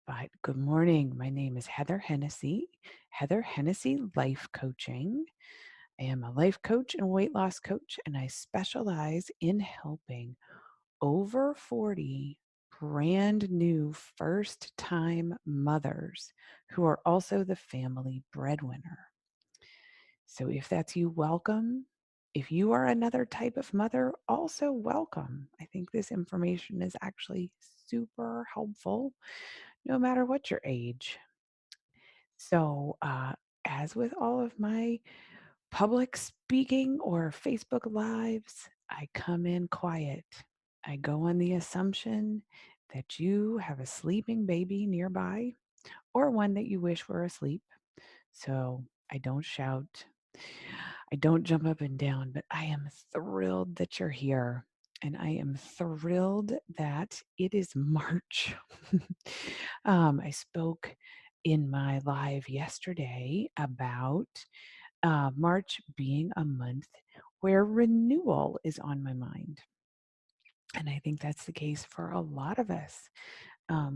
But good morning. My name is Heather Hennessy, Heather Hennessy Life Coaching. I am a life coach and weight loss coach, and I specialize in helping over 40 brand new first time mothers who are also the family breadwinner. So if that's you, welcome. If you are another type of mother, also welcome. I think this information is actually super helpful no matter what your age. So, as with all of my public speaking or Facebook Lives, I come in quiet. I go on the assumption that you have a sleeping baby nearby or one that you wish were asleep. So I don't shout. I don't jump up and down, but I am thrilled that you're here. And I am thrilled that it is March. I spoke in my live yesterday about March being a month where renewal is on my mind. And I think that's the case for a lot of us.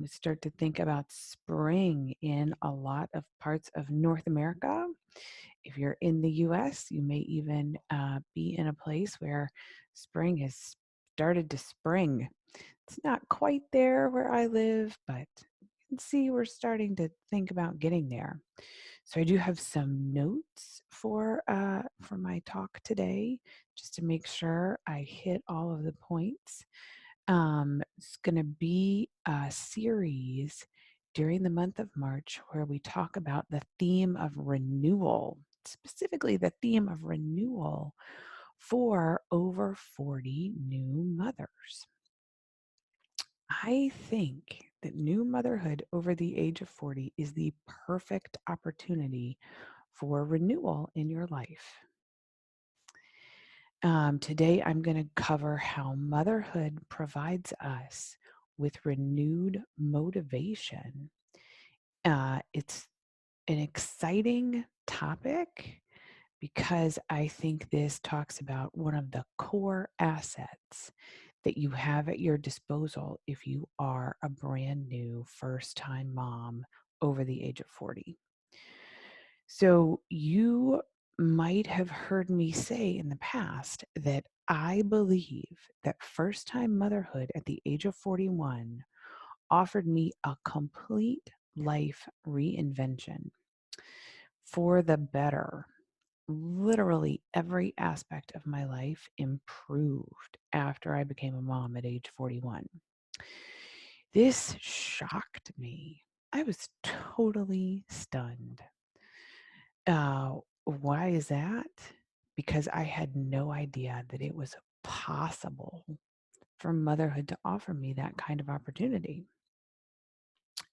Start to think about spring in a lot of parts of North America. If you're in the US, you may even be in a place where spring has started to spring. It's not quite there where I live, but you can see we're starting to think about getting there. So I do have some notes for my talk today, just to make sure I hit all of the points. It's going to be a series during the month of March where we talk about the theme of renewal, specifically the theme of renewal for over 40 new mothers. I think that new motherhood over the age of 40 is the perfect opportunity for renewal in your life. Today, I'm going to cover how motherhood provides us with renewed motivation. It's an exciting topic because I think this talks about one of the core assets that you have at your disposal if you are a brand new first time mom over the age of 40. So you might have heard me say in the past that I believe that first time motherhood at the age of 41 offered me a complete life reinvention for the better. Literally every aspect of my life improved after I became a mom at age 41. This shocked me. I was totally stunned. Why is that? Because I had no idea that it was possible for motherhood to offer me that kind of opportunity.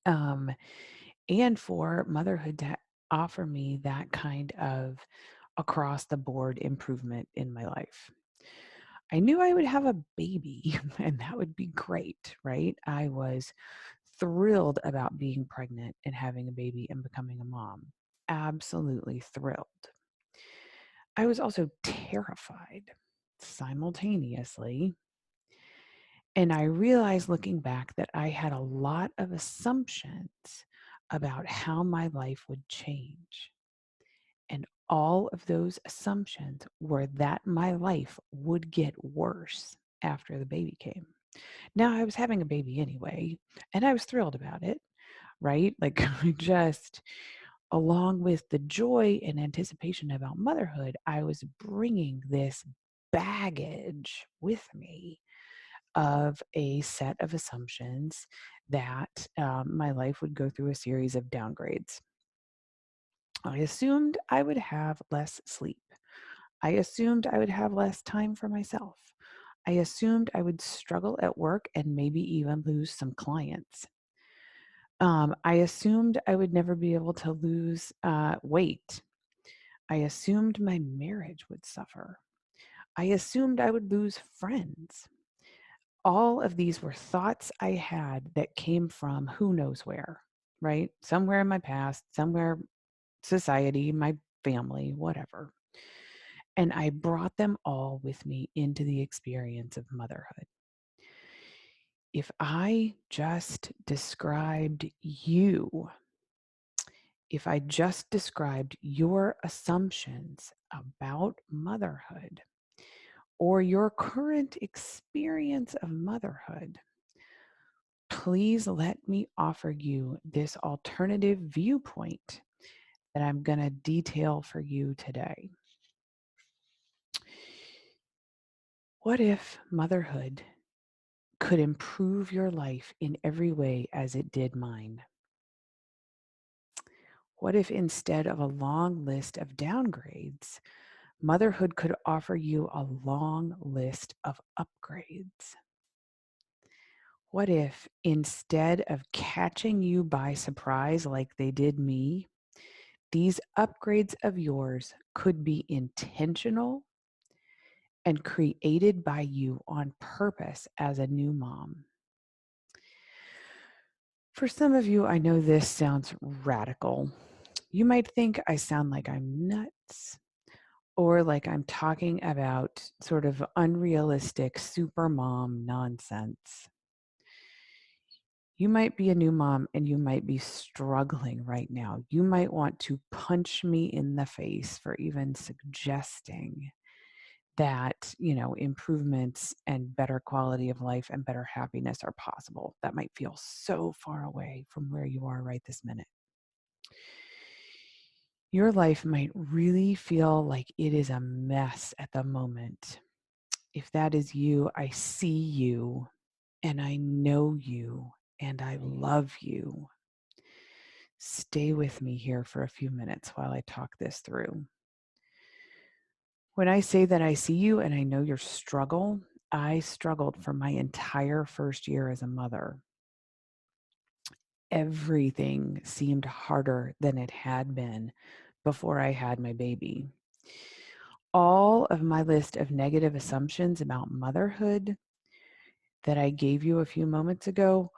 Um, and for motherhood to offer me that kind of across the board improvement in my life. I knew I would have a baby and that would be great, right? I was thrilled about being pregnant and having a baby and becoming a mom. Absolutely thrilled. I was also terrified simultaneously. And I realized looking back that I had a lot of assumptions about how my life would change. And all of those assumptions were that my life would get worse after the baby came. Now, I was having a baby anyway, and I was thrilled about it, right? Like, just along with the joy and anticipation about motherhood, I was bringing this baggage with me of a set of assumptions that my life would go through a series of downgrades. I assumed I would have less sleep. I assumed I would have less time for myself. I assumed I would struggle at work and maybe even lose some clients. I assumed I would never be able to lose weight. I assumed my marriage would suffer. I assumed I would lose friends. All of these were thoughts I had that came from who knows where, right? Somewhere in my past, somewhere society, my family, whatever. And I brought them all with me into the experience of motherhood. if I just described you, if I just described your assumptions about motherhood or your current experience of motherhood, please let me offer you this alternative viewpoint that I'm going to detail for you today. What if motherhood could improve your life in every way as it did mine? What if instead of a long list of downgrades, motherhood could offer you a long list of upgrades? What if instead of catching you by surprise like they did me, these upgrades of yours could be intentional and created by you on purpose as a new mom? For some of you, I know this sounds radical. You might think I sound like I'm nuts or like I'm talking about sort of unrealistic super mom nonsense. You might be a new mom and you might be struggling right now. You might want to punch me in the face for even suggesting that, improvements and better quality of life and better happiness are possible. That might feel so far away from where you are right this minute. Your life might really feel like it is a mess at the moment. If that is you, I see you and I know you and I love you. Stay with me here for a few minutes while I talk this through. When I say that I see you and I know your struggle, I struggled for my entire first year as a mother. Everything seemed harder than it had been before I had my baby. All of my list of negative assumptions about motherhood that I gave you a few moments ago,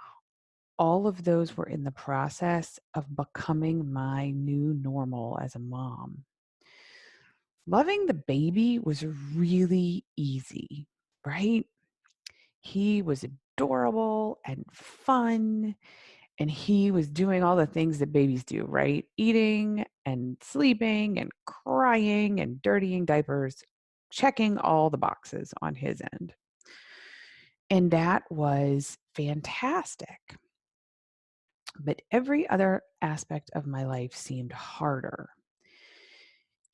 all of those were in the process of becoming my new normal as a mom. Loving the baby was really easy, right? He was adorable and fun, and he was doing all the things that babies do, right? Eating and sleeping and crying and dirtying diapers, checking all the boxes on his end. And that was fantastic. But every other aspect of my life seemed harder.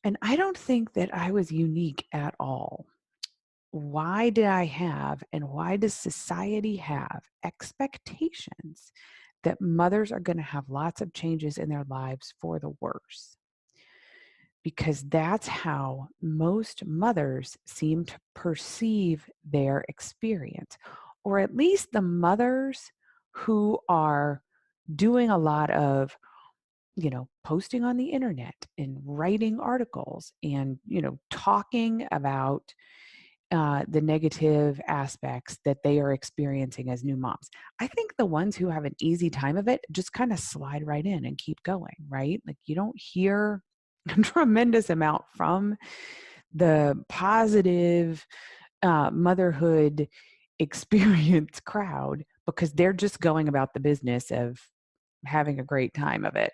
And I don't think that I was unique at all. Why did I have, and why does society have expectations that mothers are going to have lots of changes in their lives for the worse? Because that's how most mothers seem to perceive their experience, or at least the mothers who are doing a lot of posting on the internet and writing articles and talking about the negative aspects that they are experiencing as new moms. I think the ones who have an easy time of it just kind of slide right in and keep going, right? Like you don't hear a tremendous amount from the positive motherhood experience crowd because they're just going about the business of having a great time of it.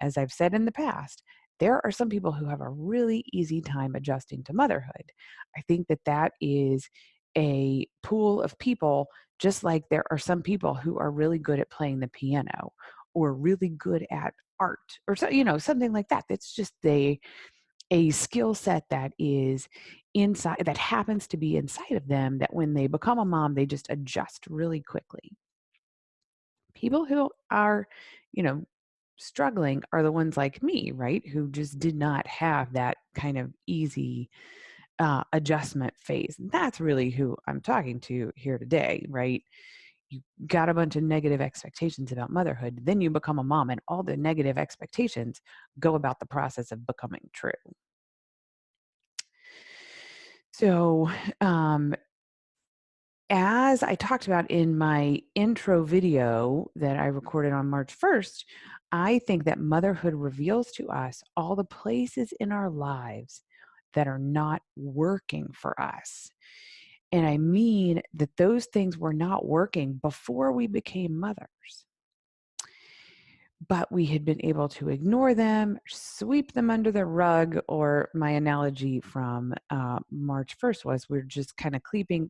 As I've said in the past, there are some people who have a really easy time adjusting to motherhood. I think that that is a pool of people, just like there are some people who are really good at playing the piano or really good at art or so, something like that. That's just a skill set that is inside, that happens to be inside of them, that when they become a mom, they just adjust really quickly. People who are, you know, struggling are the ones like me, right? Who just did not have that kind of easy adjustment phase. And that's really who I'm talking to here today, right? You got a bunch of negative expectations about motherhood, then you become a mom, and all the negative expectations go about the process of becoming true. So, as I talked about in my intro video that I recorded on March 1st, I think that motherhood reveals to us all the places in our lives that are not working for us. And I mean that those things were not working before we became mothers. But we had been able to ignore them, sweep them under the rug, or my analogy from March 1st was we're just kind of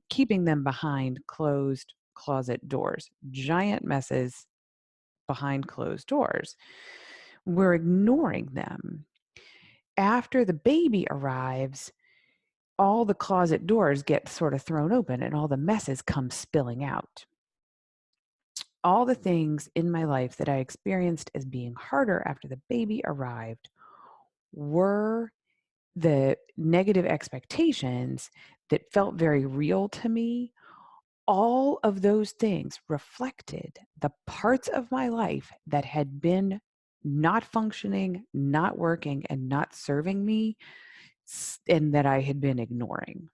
keeping them behind closed closet doors, giant messes behind closed doors. We're ignoring them. After the baby arrives, all the closet doors get sort of thrown open and all the messes come spilling out. All the things in my life that I experienced as being harder after the baby arrived were the negative expectations that felt very real to me. All of those things reflected the parts of my life that had been not functioning, not working, and not serving me, and that I had been ignoring.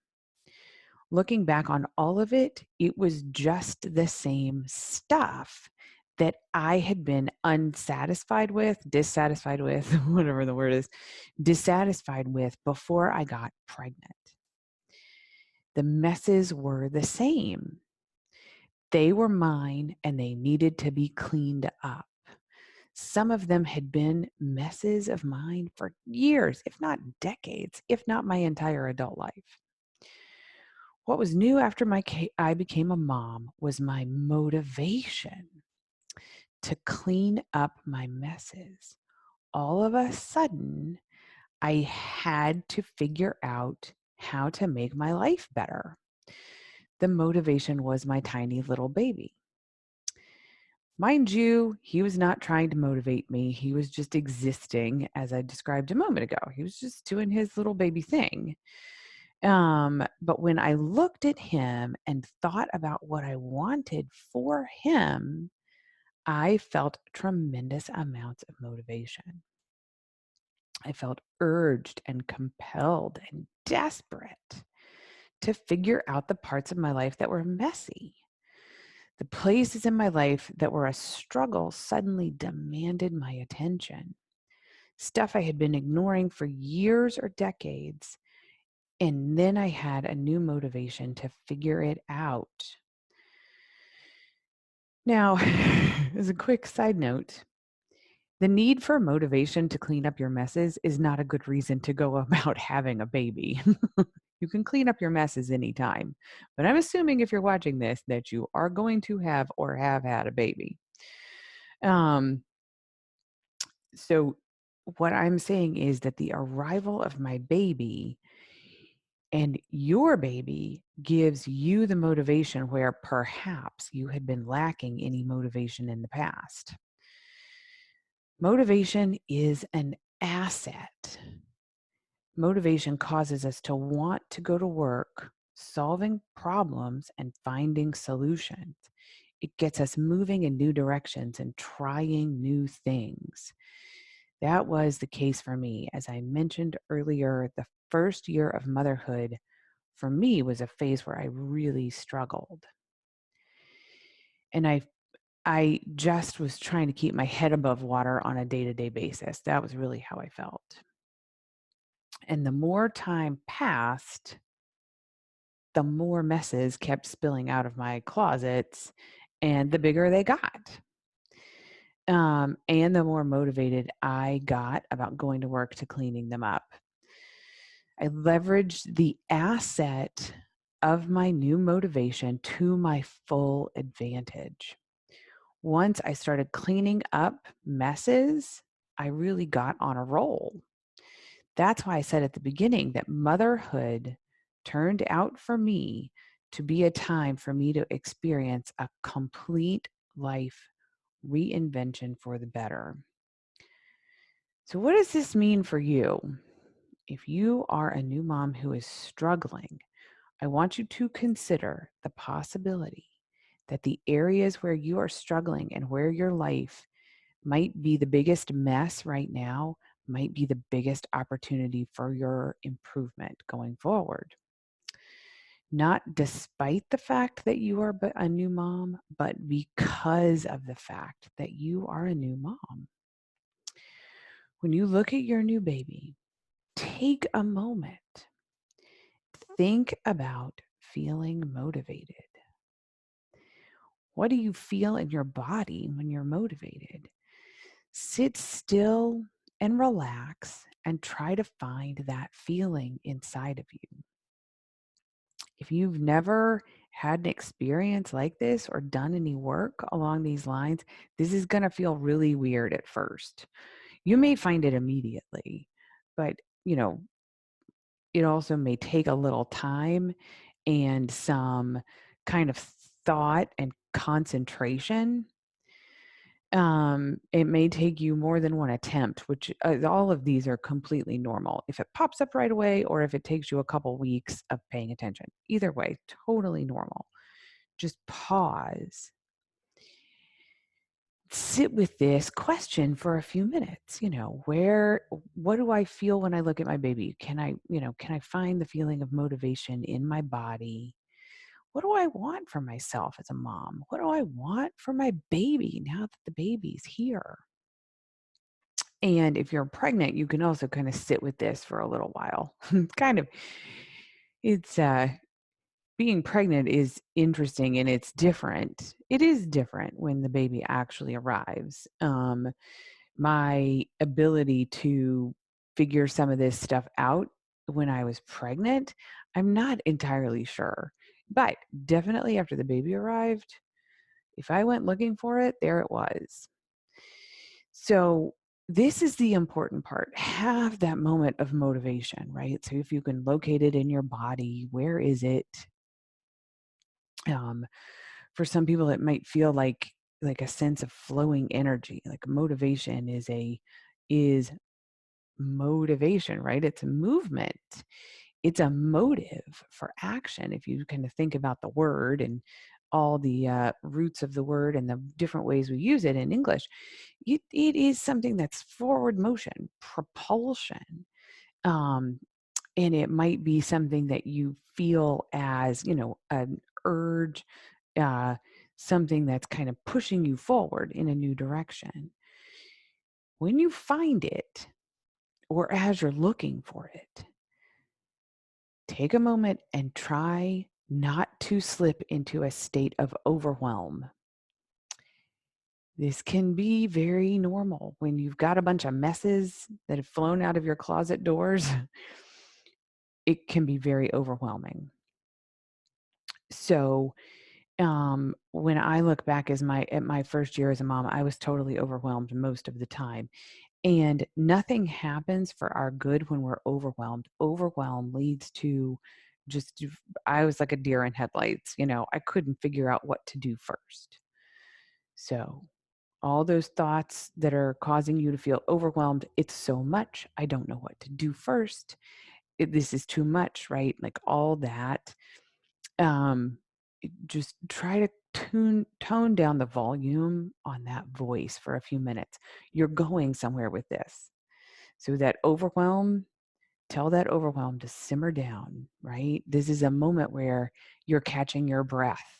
Looking back on all of it, it was just the same stuff that I had been unsatisfied with, dissatisfied with, whatever the word is, dissatisfied with before I got pregnant. The messes were the same. They were mine and they needed to be cleaned up. Some of them had been messes of mine for years, if not decades, if not my entire adult life. What was new after I became a mom was my motivation to clean up my messes. All of a sudden, I had to figure out how to make my life better. The motivation was my tiny little baby. Mind you, he was not trying to motivate me. He was just existing, as I described a moment ago. He was just doing his little baby thing. But when I looked at him and thought about what I wanted for him, I felt tremendous amounts of motivation. I felt urged and compelled and desperate to figure out the parts of my life that were messy. The places in my life that were a struggle suddenly demanded my attention. Stuff I had been ignoring for years or decades. And then I had a new motivation to figure it out. Now, as a quick side note, the need for motivation to clean up your messes is not a good reason to go about having a baby. You can clean up your messes anytime. But I'm assuming if you're watching this that you are going to have or have had a baby. Um, so what I'm saying is that the arrival of my baby and your baby gives you the motivation where perhaps you had been lacking any motivation in the past. Motivation is an asset. Motivation causes us to want to go to work, solving problems and finding solutions. It gets us moving in new directions and trying new things. That was the case for me. As I mentioned earlier, the first year of motherhood for me was a phase where I really struggled. And I just was trying to keep my head above water on a day-to-day basis. That was really how I felt. And the more time passed, the more messes kept spilling out of my closets and the bigger they got. And the more motivated I got about going to work to cleaning them up. I leveraged the asset of my new motivation to my full advantage. Once I started cleaning up messes, I really got on a roll. That's why I said at the beginning that motherhood turned out for me to be a time for me to experience a complete life reinvention for the better. So, what does this mean for you? If you are a new mom who is struggling, I want you to consider the possibility that the areas where you are struggling and where your life might be the biggest mess right now might be the biggest opportunity for your improvement going forward. Not despite the fact that you are a new mom, but because of the fact that you are a new mom. When you look at your new baby, take a moment. Think about feeling motivated? What do you feel in your body when you're motivated? Sit still and relax and try to find that feeling inside of you. If you've never had an experience like this or done any work along these lines, this is going to feel really weird at first. You may find it immediately, but it also may take a little time and some kind of thought and concentration. It may take you more than one attempt, which all of these are completely normal. If it pops up right away or if it takes you a couple weeks of paying attention, either way, totally normal. Just pause, sit with this question for a few minutes. What do I feel when I look at my baby? Can I find the feeling of motivation in my body? What do I want for myself as a mom? What do I want for my baby now that the baby's here? And if you're pregnant, you can also kind of sit with this for a little while. kind of, it's being pregnant is interesting and it's different. It is different when the baby actually arrives. My ability to figure some of this stuff out when I was pregnant, I'm not entirely sure. But definitely after the baby arrived, if I went looking for it, there it was. So this is the important part. Have that moment of motivation, right? So if you can locate it in your body, where is it? Um, for some people, it might feel like a sense of flowing energy. Like motivation is motivation, right? It's a movement. It's a motive for action. If you kind of think about the word and all the roots of the word and the different ways we use it in English, it is something that's forward motion, propulsion. Um, and it might be something that you feel as, an urge, uh, something that's kind of pushing you forward in a new direction. When you find it, or as you're looking for it, take a moment and try not to slip into a state of overwhelm. This can be very normal when you've got a bunch of messes that have flown out of your closet doors. It can be very overwhelming. So, when I look back at my first year as a mom, I was totally overwhelmed most of the time. And nothing happens for our good when we're overwhelmed. Overwhelm leads to just, I was like a deer in headlights. I couldn't figure out what to do first. So, all those thoughts that are causing you to feel overwhelmed, it's so much. I don't know what to do first. This is too much, right? Like all that. Um, just try to tone down the volume on that voice for a few minutes. You're going somewhere with this. So that overwhelm, tell that overwhelm to simmer down, right? This is a moment where you're catching your breath.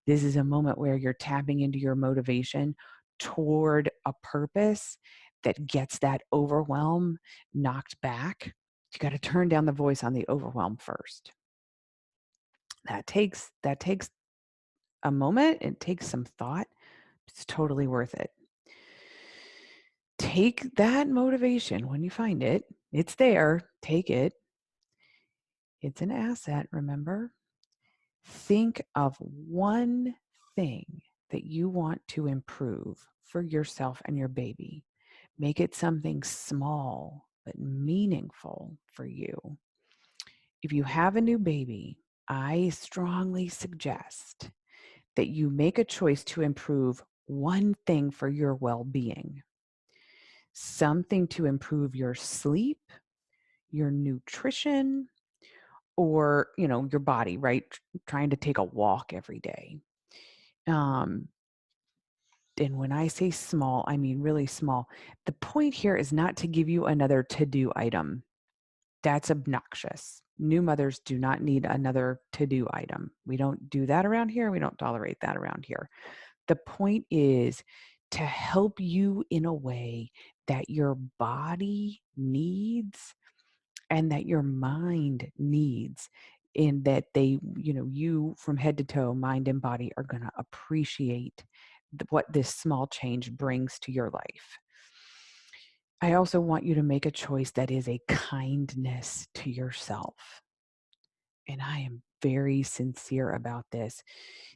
This is a moment where you're tapping into your motivation toward a purpose that gets that overwhelm knocked back. You got to turn down the voice on the overwhelm first. That takes a moment. It takes some thought. It's totally worth it. Take that motivation when you find it. It's there. Take it. It's an asset, remember? Think of one thing that you want to improve for yourself and your baby. Make it something small but meaningful for you. If you have a new baby, I strongly suggest that you make a choice to improve one thing for your well-being. Something to improve your sleep, your nutrition, or your body, right? Trying to take a walk every day. um and when I say small, I mean really small. The point here is not to give you another to-do item. That's obnoxious. New mothers do not need another to-do item. We don't do that around here. We don't tolerate that around here. The point is to help you in a way that your body needs and that your mind needs. in that they, you from head to toe, mind and body, are going to appreciate what this small change brings to your life. I also want you to make a choice that is a kindness to yourself. And I am very sincere about this.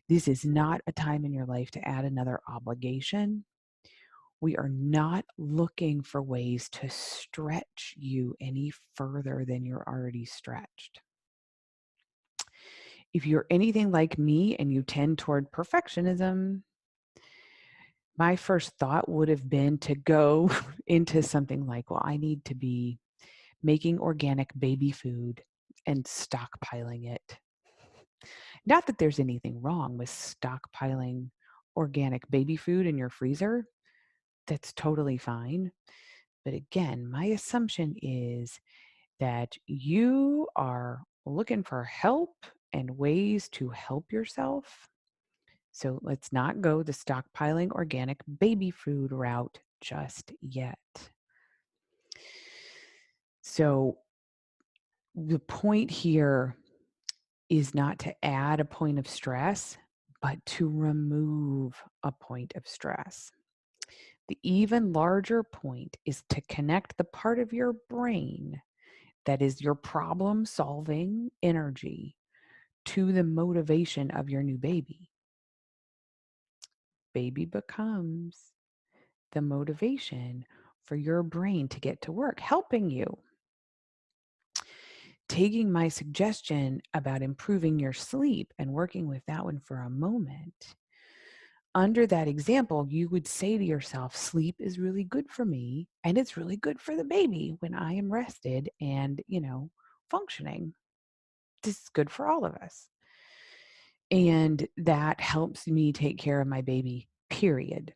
This is not a time in your life to add another obligation. We are not looking for ways to stretch you any further than you're already stretched. If you're anything like me and you tend toward perfectionism, my first thought would have been to go into something like, well, I need to be making organic baby food and stockpiling it. Not that there's anything wrong with stockpiling organic baby food in your freezer. That's totally fine. But again, my assumption is that you are looking for help and ways to help yourself. So let's not go the stockpiling organic baby food route just yet. So the point here is not to add a point of stress, but to remove a point of stress. The even larger point is to connect the part of your brain that is your problem solving energy to the motivation of your new baby. Baby becomes the motivation for your brain to get to work, helping you. Taking my suggestion about improving your sleep and working with that one for a moment, under that example, you would say to yourself, sleep is really good for me and it's really good for the baby when I am rested and, functioning. This is good for all of us. And that helps me take care of my baby, period.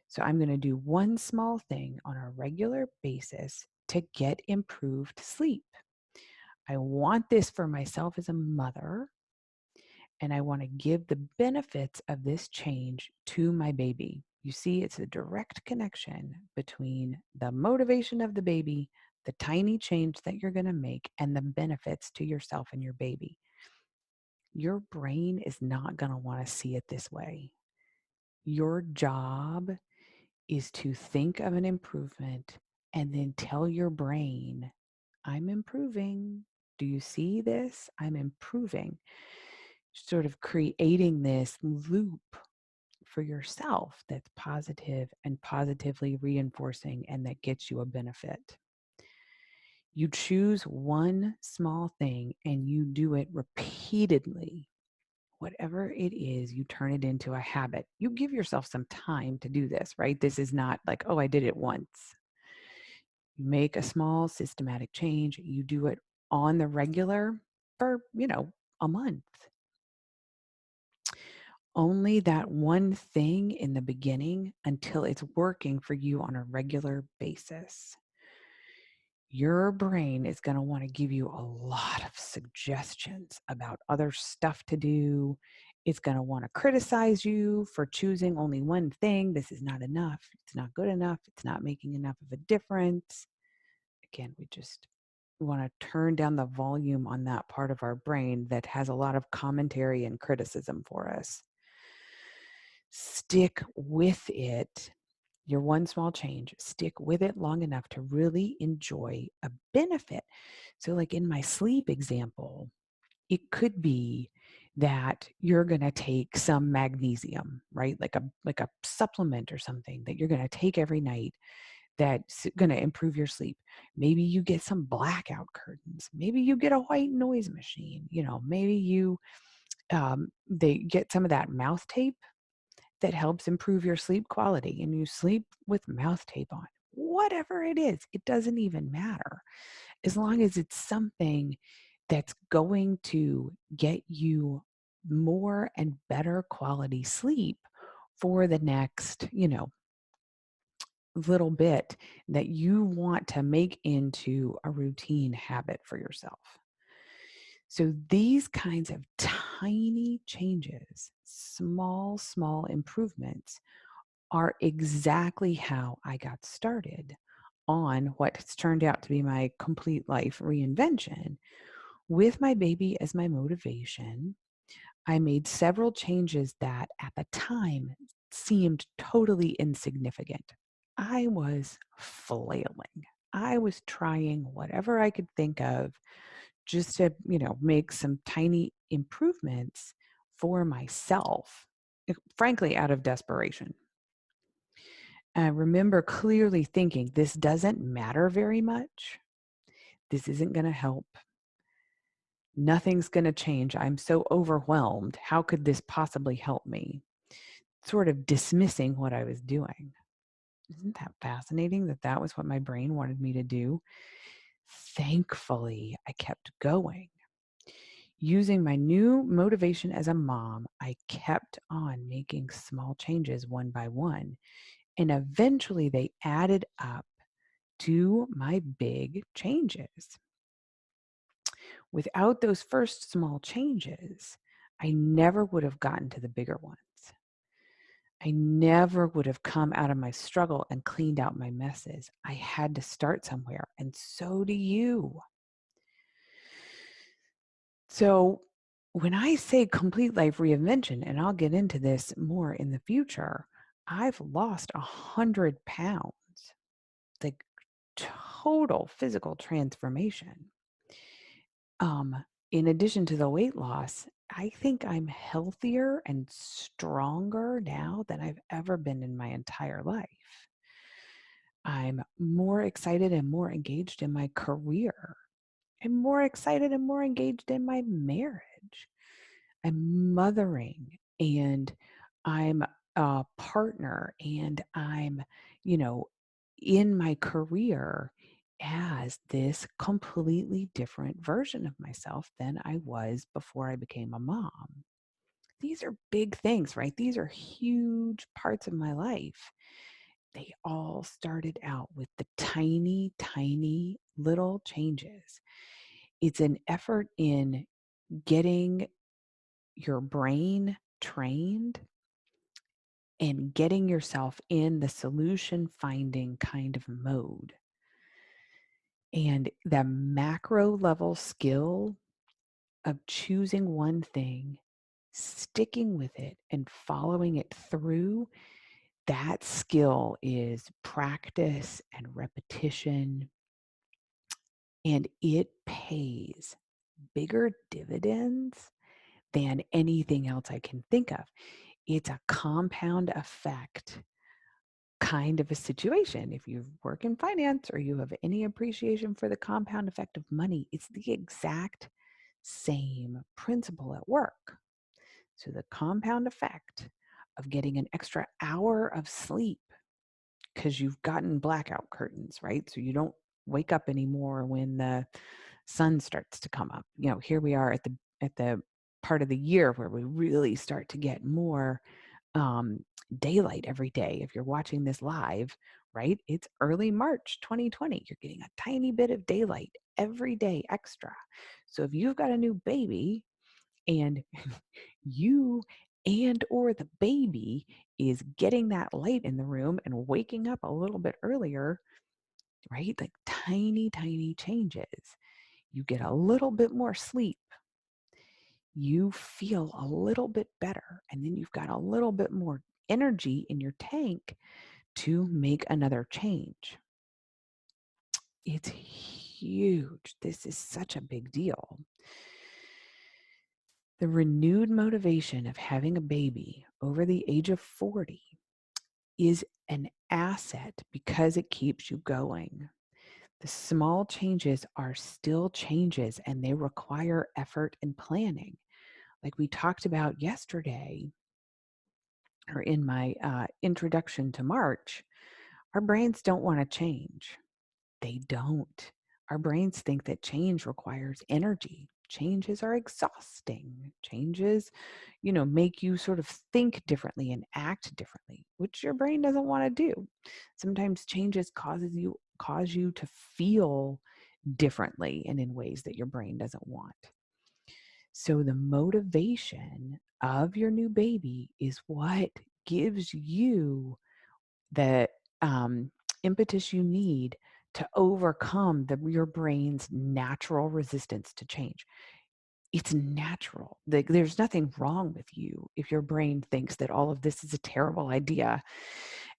So I'm going to do one small thing on a regular basis to get improved sleep. I want this for myself as a mother, and I want to give the benefits of this change to my baby. You see, it's a direct connection between the motivation of the baby, the tiny change that you're going to make, and the benefits to yourself and your baby. Your brain is not going to want to see it this way. Your job is to think of an improvement and then tell your brain, I'm improving. Do you see this? I'm improving. Sort of creating this loop for yourself that's positive and positively reinforcing and that gets you a benefit. You choose one small thing and you do it repeatedly. Whatever it is, you turn it into a habit. You give yourself some time to do this, right? This is not like, oh, I did it once. You make a small systematic change. You do it on the regular for, a month. Only that one thing in the beginning until it's working for you on a regular basis. Your brain is going to want to give you a lot of suggestions about other stuff to do. It's going to want to criticize you for choosing only one thing. This is not enough. It's not good enough. It's not making enough of a difference. Again, we want to turn down the volume on that part of our brain that has a lot of commentary and criticism for us. Stick with it. Your one small change, stick with it long enough to really enjoy a benefit. So like in my sleep example, it could be that you're going to take some magnesium, right? Like a supplement or something that you're going to take every night that's going to improve your sleep. Maybe you get some blackout curtains. Maybe you get a white noise machine. Maybe they get some of that mouth tape that helps improve your sleep quality and you sleep with mouth tape on. Whatever it is, it doesn't even matter. As long as it's something that's going to get you more and better quality sleep for the next, little bit that you want to make into a routine habit for yourself. So these kinds of tiny changes, small improvements are exactly how I got started on what has turned out to be my complete life reinvention, With my baby as my motivation, I made several changes that at the time seemed totally insignificant. I was flailing. I was trying whatever I could think of just to, make some tiny improvements for myself, frankly, out of desperation. I remember clearly thinking, this doesn't matter very much. This isn't going to help. Nothing's going to change. I'm so overwhelmed. How could this possibly help me? Sort of dismissing what I was doing. Isn't that fascinating that that was what my brain wanted me to do? Thankfully, I kept going. Using my new motivation as a mom, I kept on making small changes one by one, and eventually they added up to my big changes. Without those first small changes, I never would have gotten to the bigger ones. I never would have come out of my struggle and cleaned out my messes. I had to start somewhere, and so do you. So, when I say complete life reinvention, and I'll get into this more in the future, I've lost 100 pounds, like total physical transformation. In addition to the weight loss, I think I'm healthier and stronger now than I've ever been in my entire life. I'm more excited and more engaged in my career. I'm more excited and more engaged in my marriage. I'm mothering and I'm a partner and I'm, you know, in my career as this completely different version of myself than I was before I became a mom. These are big things, right? These are huge parts of my life. They all started out with the tiny, tiny little changes. It's an effort in getting your brain trained and getting yourself in the solution finding kind of mode. And the macro level skill of choosing one thing, sticking with it, and following it through, that skill is practice and repetition, and it pays bigger dividends than anything else I can think of. It's a compound effect kind of a situation. If you work in finance or you have any appreciation for the compound effect of money, it's the exact same principle at work. So the compound effect of getting an extra hour of sleep because you've gotten blackout curtains, right? So you don't wake up anymore when the sun starts to come up. Here we are at the part of the year where we really start to get more um, daylight every day. If you're watching this live, right? It's early March 2020. You're getting a tiny bit of daylight every day extra. So if you've got a new baby and you and or the baby is getting that light in the room and waking up a little bit earlier, right? Like tiny, tiny changes. You get a little bit more sleep. You feel a little bit better. And then you've got a little bit more energy in your tank to make another change. It's huge. This is such a big deal. The renewed motivation of having a baby over the age of 40 is an asset because it keeps you going. The small changes are still changes and they require effort and planning. Like we talked about yesterday, or in my introduction to March, our brains don't want to change. They don't. Our brains think that change requires energy. Changes are exhausting. Changes, make you sort of think differently and act differently, which your brain doesn't want to do. Sometimes changes cause you to feel differently and in ways that your brain doesn't want. So the motivation of your new baby is what gives you the impetus you need to overcome your brain's natural resistance to change. It's natural. There's nothing wrong with you if your brain thinks that all of this is a terrible idea.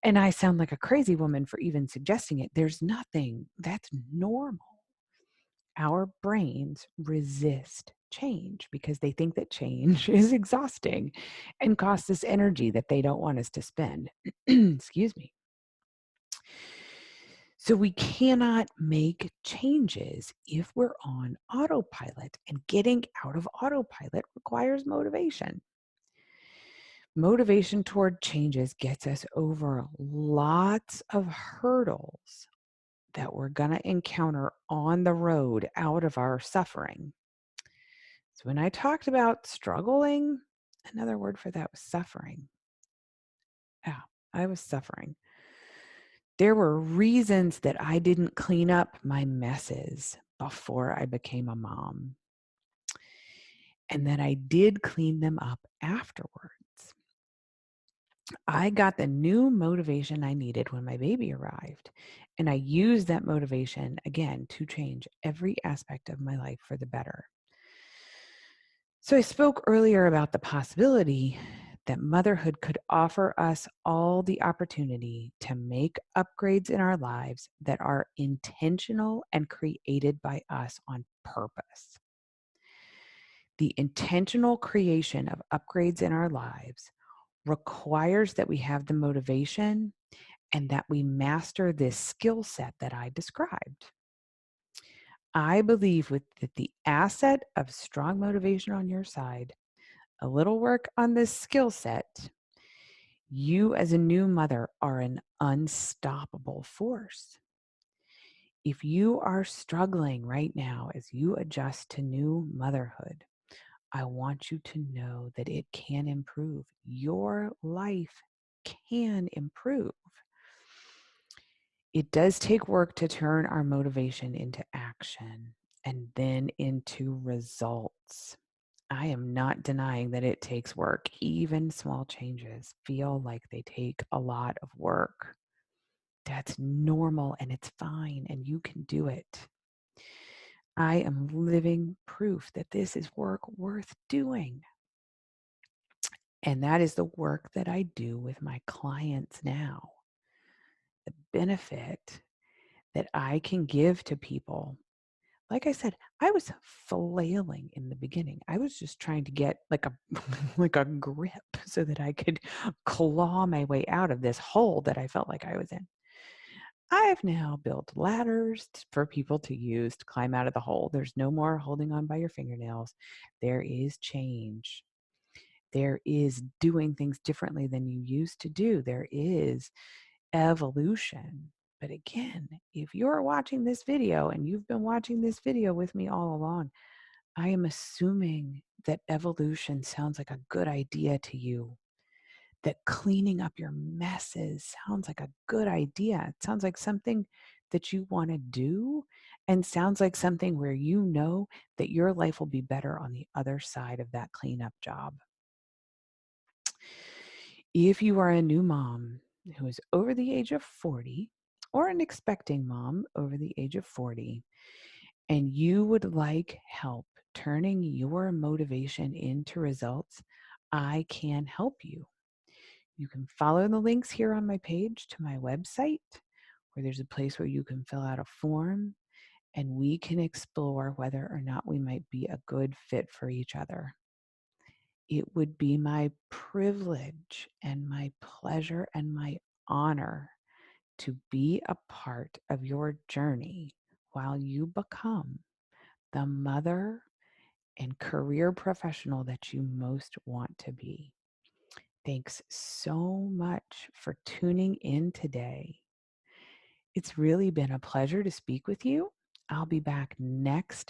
And I sound like a crazy woman for even suggesting it. There's nothing. That's normal. Our brains resist change because they think that change is exhausting and costs us energy that they don't want us to spend. Excuse me. So we cannot make changes if we're on autopilot, and getting out of autopilot requires motivation. Motivation toward changes gets us over lots of hurdles that we're going to encounter on the road out of our suffering. So when I talked about struggling, another word for that was suffering. Yeah, I was suffering. There were reasons that I didn't clean up my messes before I became a mom, and that I did clean them up afterwards. I got the new motivation I needed when my baby arrived, and I used that motivation again to change every aspect of my life for the better. So I spoke earlier about the possibility that motherhood could offer us all the opportunity to make upgrades in our lives that are intentional and created by us on purpose. The intentional creation of upgrades in our lives requires that we have the motivation and that we master this skill set that I described. I believe that the asset of strong motivation on your side, a little work on this skill set, you as a new mother are an unstoppable force. If you are struggling right now as you adjust to new motherhood, I want you to know that it can improve. Your life can improve. It does take work to turn our motivation into action and then into results. I am not denying that it takes work. Even small changes feel like they take a lot of work. That's normal and it's fine, and you can do it. I am living proof that this is work worth doing. And that is the work that I do with my clients now. The benefit that I can give to people. Like I said, I was flailing in the beginning. I was just trying to get like a like a grip so that I could claw my way out of this hole that I felt like I was in. I have now built ladders for people to use to climb out of the hole. There's no more holding on by your fingernails. There is change. There is doing things differently than you used to do. There is evolution. But again, if you're watching this video and you've been watching this video with me all along, I am assuming that evolution sounds like a good idea to you, that cleaning up your messes sounds like a good idea. It sounds like something that you want to do, and sounds like something where you know that your life will be better on the other side of that cleanup job. If you are a new mom who is over the age of 40, or an expecting mom over the age of 40, and you would like help turning your motivation into results, I can help you. You can follow the links here on my page to my website, where there's a place where you can fill out a form, and we can explore whether or not we might be a good fit for each other. It would be my privilege and my pleasure and my honor to be a part of your journey while you become the mother and career professional that you most want to be. Thanks so much for tuning in today. It's really been a pleasure to speak with you. I'll be back next